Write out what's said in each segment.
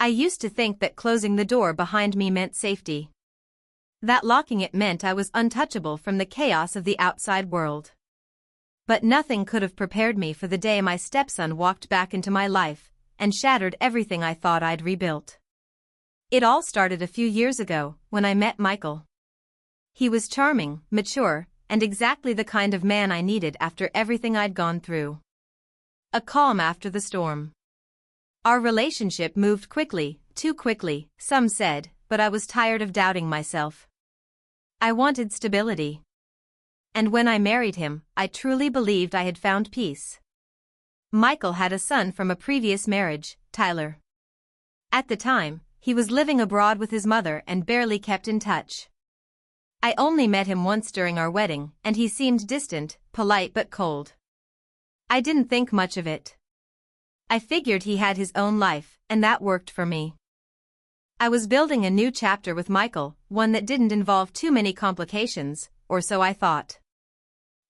I used to think that closing the door behind me meant safety. That locking it meant I was untouchable from the chaos of the outside world. But nothing could have prepared me for the day my stepson walked back into my life and shattered everything I thought I'd rebuilt. It all started a few years ago, when I met Michael. He was charming, mature, and exactly the kind of man I needed after everything I'd gone through. A calm after the storm. Our relationship moved quickly, too quickly, some said, but I was tired of doubting myself. I wanted stability. And when I married him, I truly believed I had found peace. Michael had a son from a previous marriage, Tyler. At the time, he was living abroad with his mother and barely kept in touch. I only met him once during our wedding, and he seemed distant, polite but cold. I didn't think much of it. I figured he had his own life, and that worked for me. I was building a new chapter with Michael, one that didn't involve too many complications, or so I thought.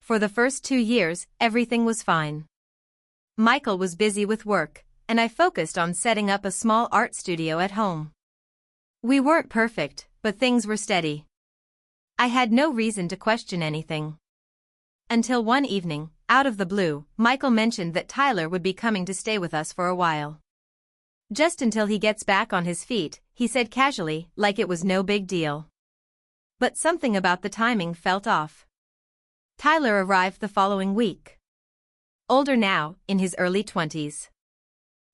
For the first 2 years, everything was fine. Michael was busy with work, and I focused on setting up a small art studio at home. We weren't perfect, but things were steady. I had no reason to question anything. Until one evening, out of the blue, Michael mentioned that Tyler would be coming to stay with us for a while. Just until he gets back on his feet, he said casually, like it was no big deal. But something about the timing felt off. Tyler arrived the following week. Older now, in his early 20s.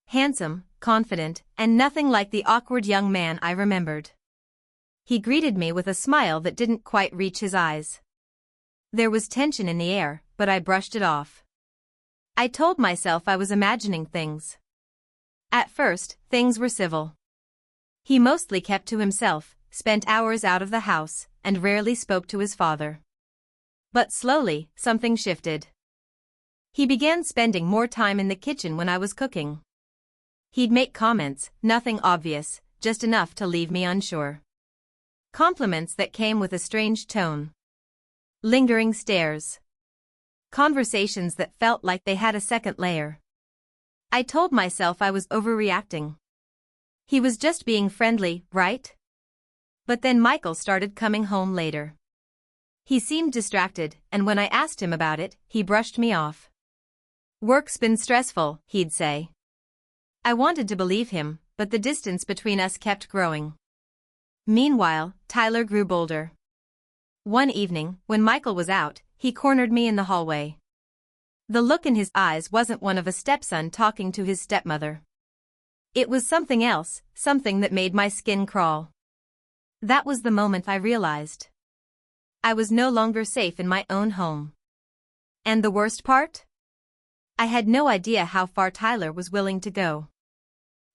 Handsome, confident, and nothing like the awkward young man I remembered. He greeted me with a smile that didn't quite reach his eyes. There was tension in the air, but I brushed it off. I told myself I was imagining things. At first, things were civil. He mostly kept to himself, spent hours out of the house, and rarely spoke to his father. But slowly, something shifted. He began spending more time in the kitchen when I was cooking. He'd make comments, nothing obvious, just enough to leave me unsure. Compliments that came with a strange tone. Lingering stares. Conversations that felt like they had a second layer. I told myself I was overreacting. He was just being friendly, right? But then Michael started coming home later. He seemed distracted, and when I asked him about it, he brushed me off. "Work's been stressful," he'd say. I wanted to believe him, but the distance between us kept growing. Meanwhile, Tyler grew bolder. One evening, when Michael was out, he cornered me in the hallway. The look in his eyes wasn't one of a stepson talking to his stepmother. It was something else, something that made my skin crawl. That was the moment I realized. I was no longer safe in my own home. And the worst part? I had no idea how far Tyler was willing to go.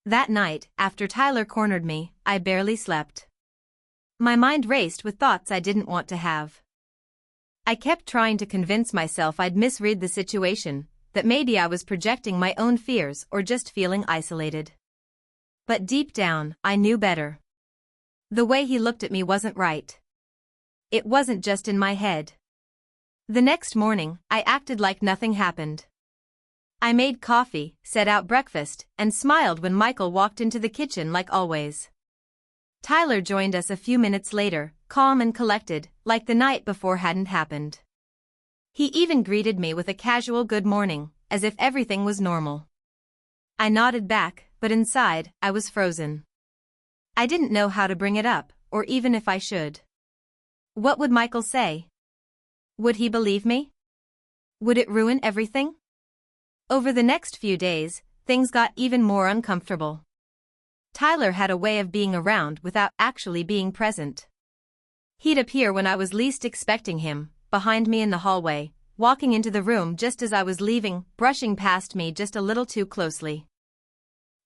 That night, after Tyler cornered me, I barely slept. My mind raced with thoughts I didn't want to have. I kept trying to convince myself I'd misread the situation, that maybe I was projecting my own fears or just feeling isolated. But deep down, I knew better. The way he looked at me wasn't right. It wasn't just in my head. The next morning, I acted like nothing happened. I made coffee, set out breakfast, and smiled when Michael walked into the kitchen like always. Tyler joined us a few minutes later, calm and collected, like the night before hadn't happened. He even greeted me with a casual good morning, as if everything was normal. I nodded back, but inside, I was frozen. I didn't know how to bring it up, or even if I should. What would Michael say? Would he believe me? Would it ruin everything? Over the next few days, things got even more uncomfortable. Tyler had a way of being around without actually being present. He'd appear when I was least expecting him, behind me in the hallway, walking into the room just as I was leaving, brushing past me just a little too closely.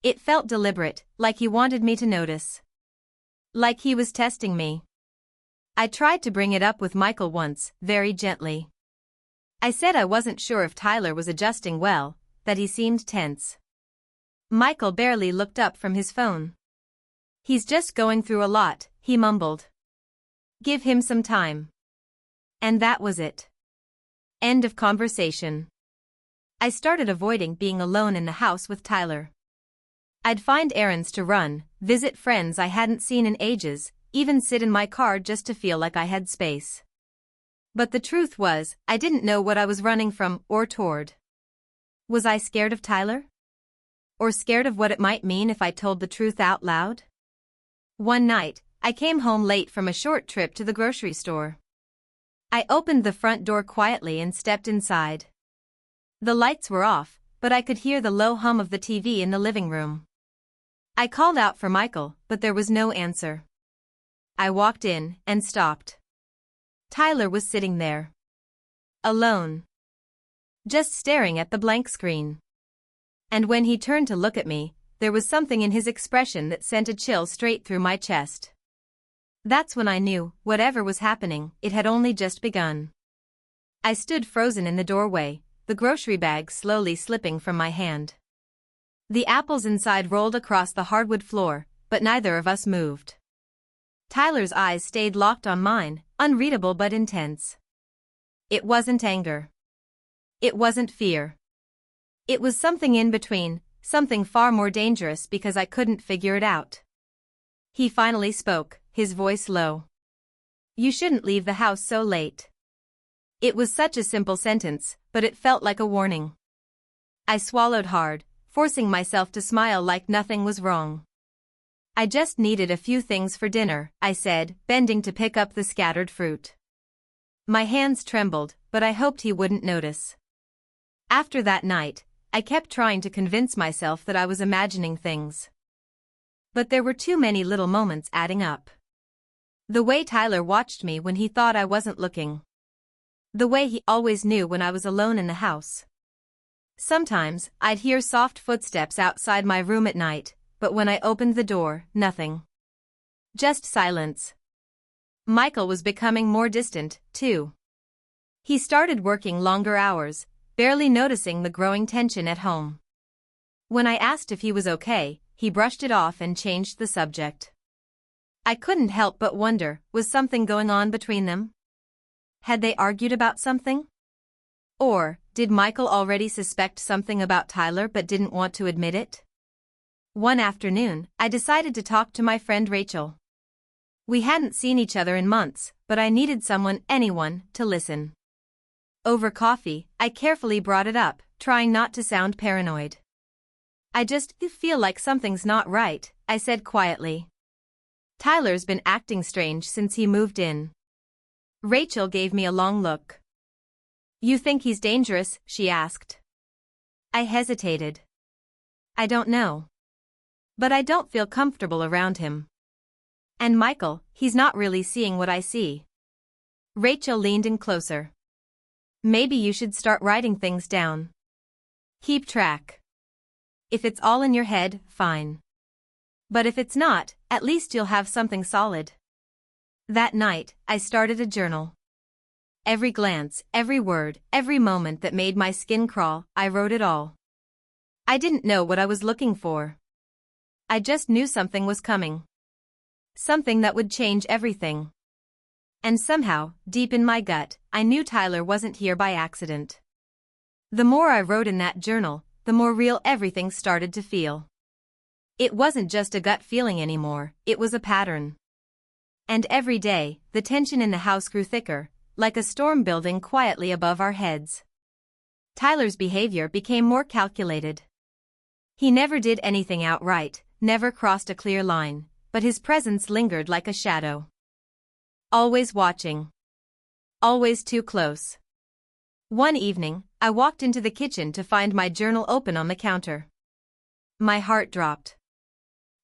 It felt deliberate, like he wanted me to notice. Like he was testing me. I tried to bring it up with Michael once, very gently. I said I wasn't sure if Tyler was adjusting well, that he seemed tense. Michael barely looked up from his phone. "He's just going through a lot," he mumbled. "Give him some time." And that was it. End of conversation. I started avoiding being alone in the house with Tyler. I'd find errands to run, visit friends I hadn't seen in ages, even sit in my car just to feel like I had space. But the truth was, I didn't know what I was running from or toward. Was I scared of Tyler? Or scared of what it might mean if I told the truth out loud? One night, I came home late from a short trip to the grocery store. I opened the front door quietly and stepped inside. The lights were off, but I could hear the low hum of the TV in the living room. I called out for Michael, but there was no answer. I walked in and stopped. Tyler was sitting there. Alone. Just staring at the blank screen. And when he turned to look at me, there was something in his expression that sent a chill straight through my chest. That's when I knew, whatever was happening, it had only just begun. I stood frozen in the doorway, the grocery bag slowly slipping from my hand. The apples inside rolled across the hardwood floor, but neither of us moved. Tyler's eyes stayed locked on mine, unreadable but intense. It wasn't anger. It wasn't fear. It was something in between, something far more dangerous because I couldn't figure it out. He finally spoke, his voice low. "You shouldn't leave the house so late." It was such a simple sentence, but it felt like a warning. I swallowed hard, forcing myself to smile like nothing was wrong. "I just needed a few things for dinner," I said, bending to pick up the scattered fruit. My hands trembled, but I hoped he wouldn't notice. After that night, I kept trying to convince myself that I was imagining things. But there were too many little moments adding up. The way Tyler watched me when he thought I wasn't looking. The way he always knew when I was alone in the house. Sometimes, I'd hear soft footsteps outside my room at night, but when I opened the door, nothing. Just silence. Michael was becoming more distant, too. He started working longer hours, barely noticing the growing tension at home. When I asked if he was okay, he brushed it off and changed the subject. I couldn't help but wonder, was something going on between them? Had they argued about something? Or, did Michael already suspect something about Tyler but didn't want to admit it? One afternoon, I decided to talk to my friend Rachel. We hadn't seen each other in months, but I needed anyone, to listen. Over coffee, I carefully brought it up, trying not to sound paranoid. "I just feel like something's not right," I said quietly. "Tyler's been acting strange since he moved in." Rachel gave me a long look. "You think he's dangerous?" she asked. I hesitated. "I don't know. But I don't feel comfortable around him. And Michael, he's not really seeing what I see." Rachel leaned in closer. "Maybe you should start writing things down. Keep track. If it's all in your head, fine. But if it's not, at least you'll have something solid." That night, I started a journal. Every glance, every word, every moment that made my skin crawl, I wrote it all. I didn't know what I was looking for. I just knew something was coming. Something that would change everything. And somehow, deep in my gut, I knew Tyler wasn't here by accident. The more I wrote in that journal, the more real everything started to feel. It wasn't just a gut feeling anymore, it was a pattern. And every day, the tension in the house grew thicker, like a storm building quietly above our heads. Tyler's behavior became more calculated. He never did anything outright, never crossed a clear line, but his presence lingered like a shadow. Always watching. Always too close. One evening, I walked into the kitchen to find my journal open on the counter. My heart dropped.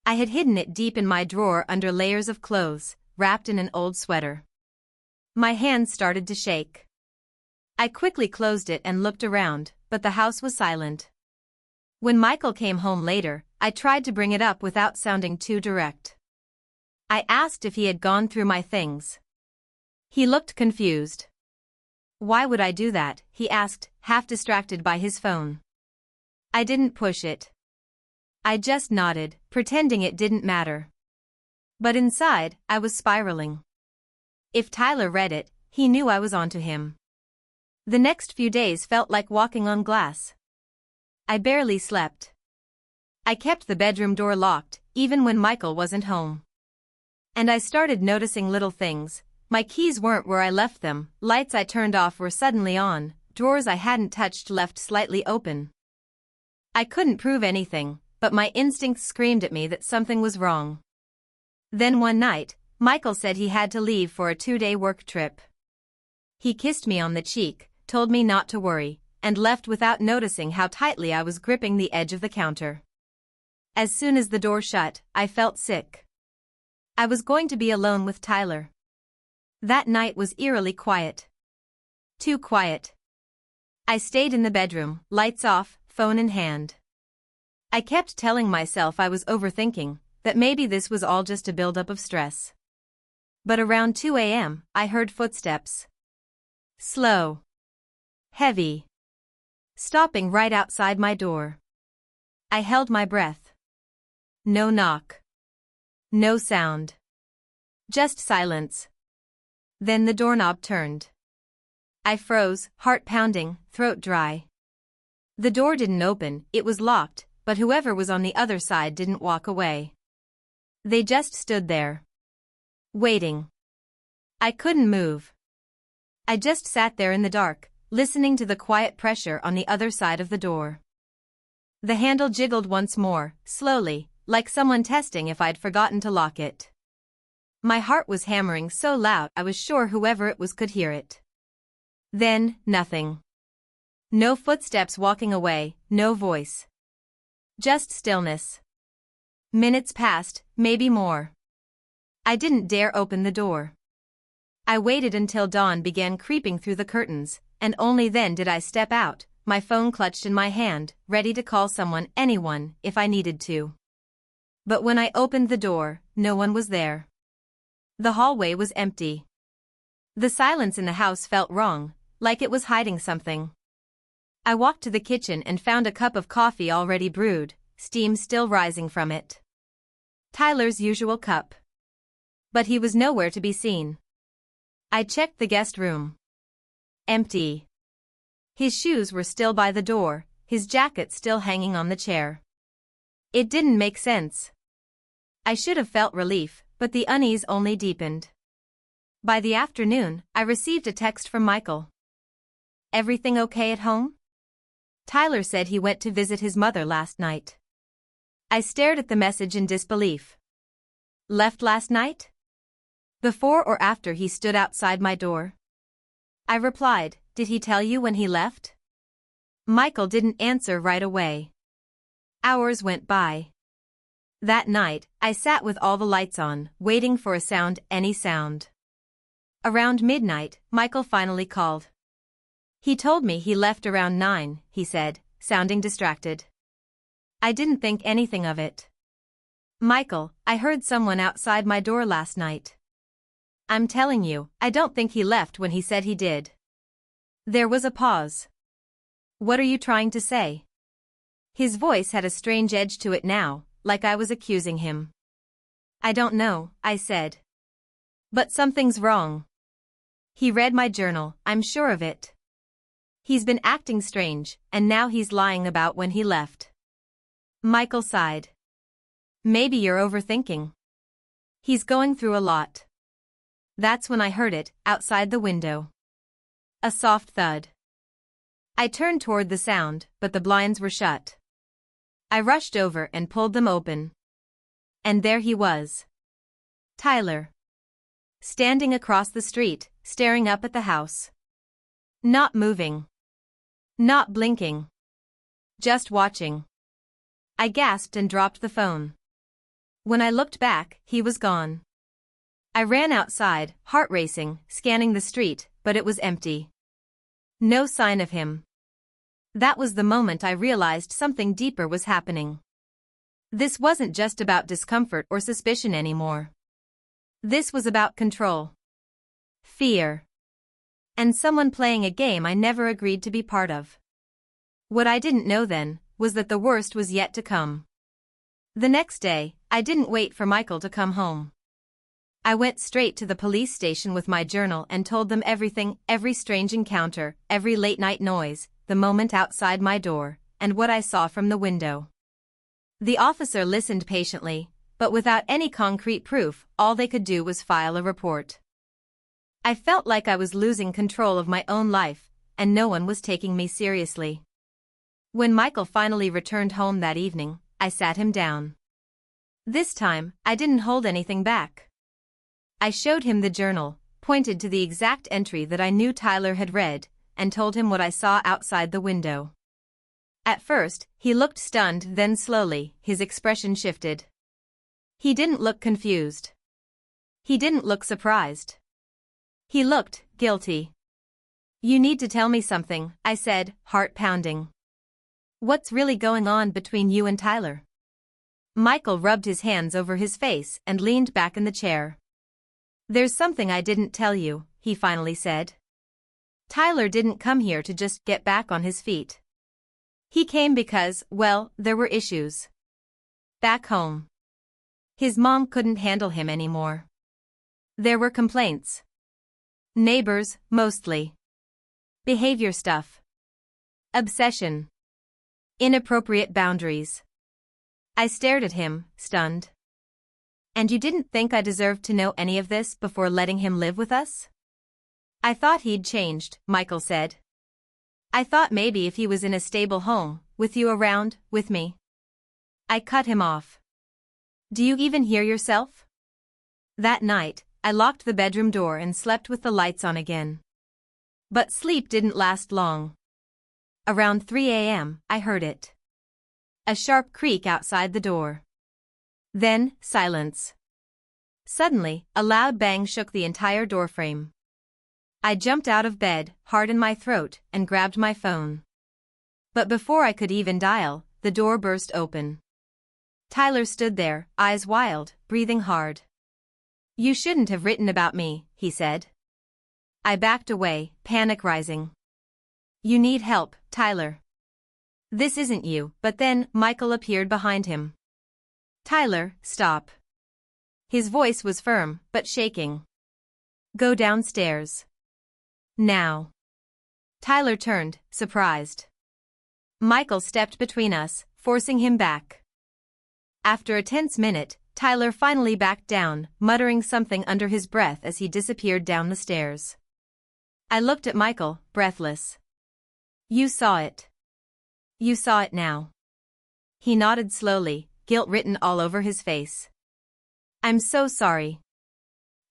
I had hidden it deep in my drawer under layers of clothes, wrapped in an old sweater. My hands started to shake. I quickly closed it and looked around, but the house was silent. When Michael came home later, I tried to bring it up without sounding too direct. I asked if he had gone through my things. He looked confused. "Why would I do that?" he asked, half distracted by his phone. I didn't push it. I just nodded, pretending it didn't matter. But inside, I was spiraling. If Tyler read it, he knew I was onto him. The next few days felt like walking on glass. I barely slept. I kept the bedroom door locked, even when Michael wasn't home. And I started noticing little things. My keys weren't where I left them, lights I turned off were suddenly on, drawers I hadn't touched left slightly open. I couldn't prove anything, but my instincts screamed at me that something was wrong. Then one night, Michael said he had to leave for a 2-day work trip. He kissed me on the cheek, told me not to worry, and left without noticing how tightly I was gripping the edge of the counter. As soon as the door shut, I felt sick. I was going to be alone with Tyler. That night was eerily quiet. Too quiet. I stayed in the bedroom, lights off, phone in hand. I kept telling myself I was overthinking, that maybe this was all just a buildup of stress. But around 2 a.m., I heard footsteps. Slow. Heavy. Stopping right outside my door. I held my breath. No knock. No sound. Just silence. Then the doorknob turned. I froze, heart pounding, throat dry. The door didn't open, it was locked, but whoever was on the other side didn't walk away. They just stood there. Waiting. I couldn't move. I just sat there in the dark, listening to the quiet pressure on the other side of the door. The handle jiggled once more, slowly, like someone testing if I'd forgotten to lock it. My heart was hammering so loud I was sure whoever it was could hear it. Then, nothing. No footsteps walking away, no voice. Just stillness. Minutes passed, maybe more. I didn't dare open the door. I waited until dawn began creeping through the curtains, and only then did I step out, my phone clutched in my hand, ready to call someone, anyone, if I needed to. But when I opened the door, no one was there. The hallway was empty. The silence in the house felt wrong, like it was hiding something. I walked to the kitchen and found a cup of coffee already brewed, steam still rising from it. Tyler's usual cup. But he was nowhere to be seen. I checked the guest room. Empty. His shoes were still by the door, his jacket still hanging on the chair. It didn't make sense. I should have felt relief, but the unease only deepened. By the afternoon, I received a text from Michael. Everything okay at home? Tyler said he went to visit his mother last night. I stared at the message in disbelief. Left last night? Before or after he stood outside my door? I replied, did he tell you when he left? Michael didn't answer right away. Hours went by. That night, I sat with all the lights on, waiting for a sound, any sound. Around midnight, Michael finally called. He told me he left around 9, he said, sounding distracted. I didn't think anything of it. Michael, I heard someone outside my door last night. I'm telling you, I don't think he left when he said he did. There was a pause. What are you trying to say? His voice had a strange edge to it now, like I was accusing him. I don't know, I said. But something's wrong. He read my journal, I'm sure of it. He's been acting strange, and now he's lying about when he left. Michael sighed. Maybe you're overthinking. He's going through a lot. That's when I heard it, outside the window. A soft thud. I turned toward the sound, but the blinds were shut. I rushed over and pulled them open. And there he was. Tyler. Standing across the street, staring up at the house. Not moving. Not blinking. Just watching. I gasped and dropped the phone. When I looked back, he was gone. I ran outside, heart racing, scanning the street, but it was empty. No sign of him. That was the moment I realized something deeper was happening. This wasn't just about discomfort or suspicion anymore. This was about control. Fear. And someone playing a game I never agreed to be part of. What I didn't know then was that the worst was yet to come. The next day, I didn't wait for Michael to come home. I went straight to the police station with my journal and told them everything, every strange encounter, every late-night noise, the moment outside my door, and what I saw from the window. The officer listened patiently, but without any concrete proof, all they could do was file a report. I felt like I was losing control of my own life, and no one was taking me seriously. When Michael finally returned home that evening, I sat him down. This time, I didn't hold anything back. I showed him the journal, pointed to the exact entry that I knew Tyler had read, and told him what I saw outside the window. At first, he looked stunned, then slowly, his expression shifted. He didn't look confused. He didn't look surprised. He looked guilty. "You need to tell me something," I said, heart pounding. "What's really going on between you and Tyler?" Michael rubbed his hands over his face and leaned back in the chair. "There's something I didn't tell you," he finally said. "Tyler didn't come here to just get back on his feet. He came because, well, there were issues. Back home. His mom couldn't handle him anymore. There were complaints. Neighbors, mostly. Behavior stuff. Obsession. Inappropriate boundaries." I stared at him, stunned. "And you didn't think I deserved to know any of this before letting him live with us?" "I thought he'd changed," Michael said. "I thought maybe if he was in a stable home, with you around, with me." I cut him off. "Do you even hear yourself?" That night, I locked the bedroom door and slept with the lights on again. But sleep didn't last long. Around 3 a.m., I heard it. A sharp creak outside the door. Then, silence. Suddenly, a loud bang shook the entire doorframe. I jumped out of bed, heart in my throat, and grabbed my phone. But before I could even dial, the door burst open. Tyler stood there, eyes wild, breathing hard. "You shouldn't have written about me," he said. I backed away, panic rising. "You need help, Tyler. This isn't you." But then, Michael appeared behind him. "Tyler, stop." His voice was firm, but shaking. "Go downstairs. Now." Tyler turned, surprised. Michael stepped between us, forcing him back. After a tense minute, Tyler finally backed down, muttering something under his breath as he disappeared down the stairs. I looked at Michael, breathless. "You saw it. You saw it now." He nodded slowly, guilt written all over his face. "I'm so sorry.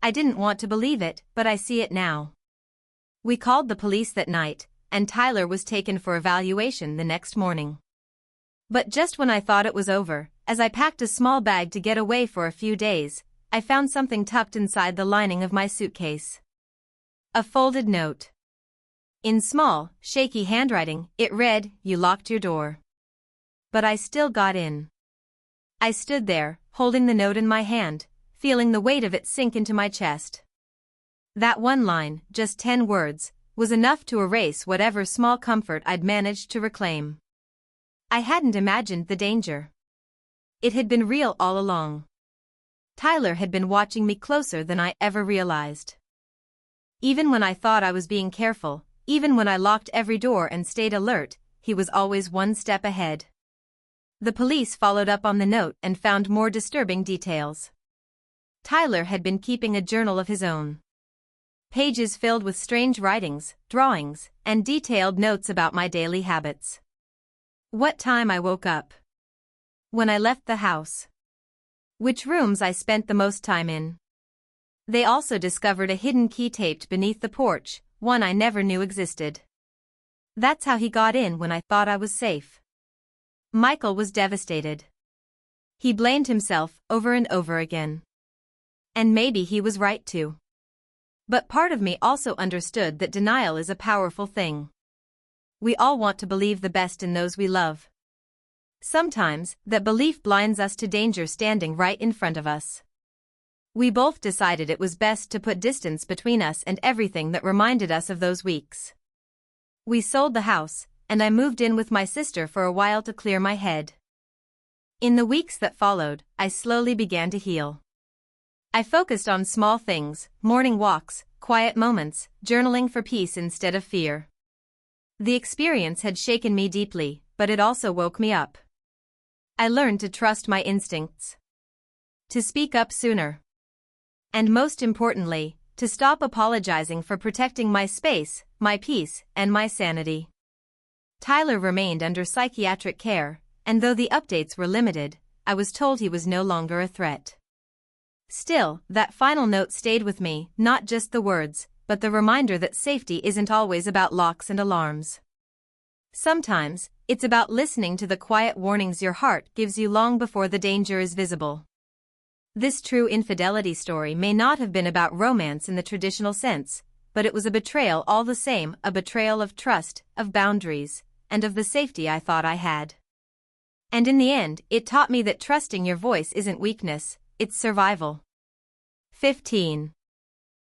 I didn't want to believe it, but I see it now." We called the police that night, and Tyler was taken for evaluation the next morning. But just when I thought it was over, as I packed a small bag to get away for a few days, I found something tucked inside the lining of my suitcase. A folded note. In small, shaky handwriting, it read, "You locked your door. But I still got in." I stood there, holding the note in my hand, feeling the weight of it sink into my chest. That one line, just 10 words, was enough to erase whatever small comfort I'd managed to reclaim. I hadn't imagined the danger. It had been real all along. Tyler had been watching me closer than I ever realized. Even when I thought I was being careful, even when I locked every door and stayed alert, he was always one step ahead. The police followed up on the note and found more disturbing details. Tyler had been keeping a journal of his own. Pages filled with strange writings, drawings, and detailed notes about my daily habits. What time I woke up. When I left the house. Which rooms I spent the most time in. They also discovered a hidden key taped beneath the porch, one I never knew existed. That's how he got in when I thought I was safe. Michael was devastated. He blamed himself over and over again. And maybe he was right too. But part of me also understood that denial is a powerful thing. We all want to believe the best in those we love. Sometimes, that belief blinds us to danger standing right in front of us. We both decided it was best to put distance between us and everything that reminded us of those weeks. We sold the house, and I moved in with my sister for a while to clear my head. In the weeks that followed, I slowly began to heal. I focused on small things, morning walks, quiet moments, journaling for peace instead of fear. The experience had shaken me deeply, but it also woke me up. I learned to trust my instincts, to speak up sooner, and most importantly, to stop apologizing for protecting my space, my peace, and my sanity. Tyler remained under psychiatric care, and though the updates were limited, I was told he was no longer a threat. Still, that final note stayed with me, not just the words, but the reminder that safety isn't always about locks and alarms. Sometimes, it's about listening to the quiet warnings your heart gives you long before the danger is visible. This true infidelity story may not have been about romance in the traditional sense, but it was a betrayal all the same, a betrayal of trust, of boundaries, and of the safety I thought I had. And in the end, it taught me that trusting your voice isn't weakness, it's survival. 15.